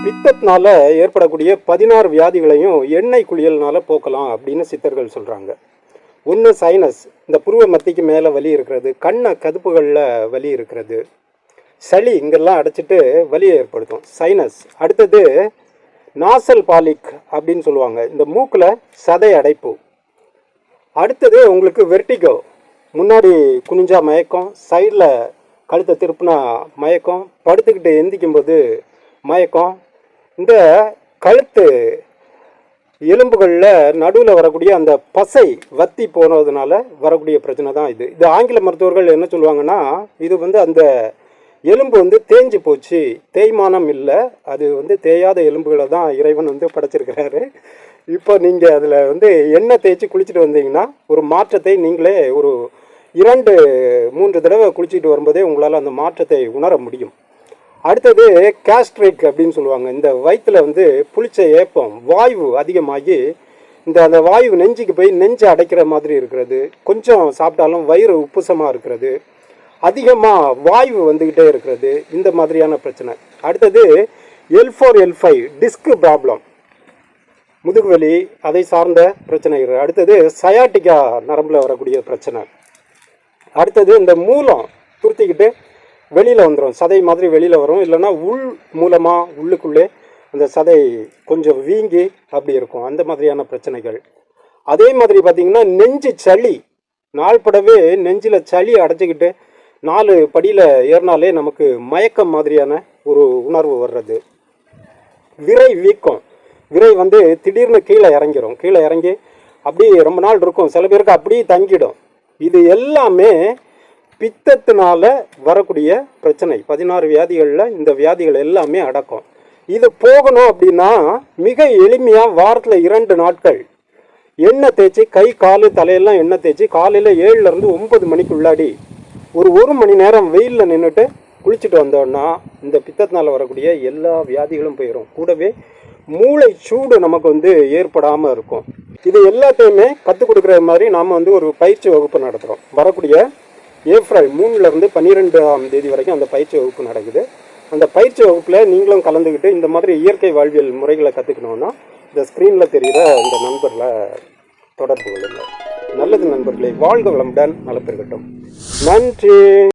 பித்தத்தினால ஏற்படக்கூடிய 16 வியாதிகளையும் எண்ணெய் குளியல்னால போக்கலாம் அப்படின்னு சித்தர்கள் சொல்கிறாங்க. ஒன்று சைனஸ், இந்த புருவ மத்திக்கு மேலே வலி இருக்கிறது, கண்ணை கதுப்புகளில் வலி இருக்கிறது, சளி இங்கெல்லாம் அடைச்சிட்டு வலியை ஏற்படுத்தும் சைனஸ். அடுத்தது நாசல் பாலிக் அப்படின்னு சொல்லுவாங்க, இந்த மூக்கில் சதை அடைப்பு. அடுத்தது உங்களுக்கு வெர்டிகோ, முன்னாடி குனிஞ்சா மயக்கம், சைடில் கழுத்தை திருப்பினா மயக்கம், படுத்துக்கிட்டு எந்திக்கும்போது மயக்கம். இந்த கழுத்து எலும்புகளில் நடுவில் வரக்கூடிய அந்த பசை வத்தி போனதுனால வரக்கூடிய பிரச்சனை தான் இது. இது ஆங்கில மருத்துவர்கள் என்ன சொல்லுவாங்கன்னா, இது அந்த எலும்பு தேஞ்சு போச்சு, தேய்மானம் இல்லை, அது தேயாத எலும்புகளை தான் இறைவன் படைச்சிருக்கிறாரு. இப்போ நீங்கள் அதில் எண்ணெய் தேய்ச்சி குளிச்சுட்டு வந்தீங்கன்னா ஒரு மாற்றத்தை நீங்களே ஒரு 2-3 தடவை குளிச்சுட்டு வரும்போதே உங்களால் அந்த மாற்றத்தை உணர முடியும். அடுத்தது கேஸ்ட்ரிக் அப்படின்னு சொல்லுவாங்க. இந்த வயிற்றில் புளிச்ச ஏப்பம், வாயு அதிகமாகி அந்த வாயு நெஞ்சுக்கு போய் நெஞ்சை அடைக்கிற மாதிரி இருக்கிறது, கொஞ்சம் சாப்பிட்டாலும் வயிறு உப்புசமாக இருக்கிறது, அதிகமாக வாயு வந்துக்கிட்டே இருக்கிறது, இந்த மாதிரியான பிரச்சனை. அடுத்தது L4 L5 டிஸ்க் ப்ராப்ளம், முதுகுவலி, அதை சார்ந்த பிரச்சனைகள். அடுத்தது சயாட்டிக்கா நரம்பில் வரக்கூடிய பிரச்சனை. அடுத்தது இந்த மூலம் துருத்திக்கிட்டு வெளியில் வந்துடும், சதை மாதிரி வெளியில் வரும், இல்லைன்னா உள் மூலமாக உள்ளுக்குள்ளே அந்த சதை கொஞ்சம் வீங்கி அப்படி இருக்கும், அந்த மாதிரியான பிரச்சனைகள். அதே மாதிரி பார்த்திங்கன்னா நெஞ்சு சளி, நாள்படவே நெஞ்சில் சளி அடைச்சிக்கிட்டு 4 படியில் ஏறினாலே நமக்கு மயக்கம் மாதிரியான ஒரு உணர்வு வர்றது. விரை வீக்கம், விரை திடீர்னு கீழே இறங்கிடும், கீழே இறங்கி அப்படியே ரொம்ப நாள் இருக்கும், சில பேருக்கு அப்படியே தங்கிடும். இது எல்லாமே பித்தத்தினால வரக்கூடிய பிரச்சனை. 16 வியாதிகளில் இந்த வியாதிகள் எல்லாமே அடக்கம். இது போகணும் அப்படின்னா மிக எளிமையாக வாரத்தில் 2 நாட்கள் எண்ணெய் தேய்ச்சி, கை காலு தலையெல்லாம் எண்ணெய் தேய்ச்சி, காலையில் 7லேருந்து 9 மணிக்குள்ளாடி ஒரு 1 மணி நேரம் வெயிலில் நின்றுட்டு குளிச்சுட்டு வந்தோன்னா இந்த பித்தத்தினால் வரக்கூடிய எல்லா வியாதிகளும் போயிடும். கூடவே மூளை சூடு நமக்கு ஏற்படாமல் இருக்கும். இது எல்லாத்தையுமே கற்றுக் கொடுக்குற மாதிரி நாம் ஒரு பயிற்சி வகுப்பு நடத்துகிறோம். வரக்கூடிய ஏப்ரல் 3லேருந்து 12ஆம் தேதி வரைக்கும் அந்த பயிற்சி வகுப்பு நடக்குது. அந்த பயிற்சி வகுப்பில் நீங்களும் கலந்துக்கிட்டு இந்த மாதிரி இயற்கை வாழ்வியல் முறைகளை கற்றுக்கணுன்னா இந்த ஸ்க்ரீனில் தெரிகிற இந்த நண்பர்களை தொடர்பு கொள்ளுங்கள். நல்லது நண்பர்களே, வாழ்க வளமுடன், நலம் பெருகட்டும். நன்றி.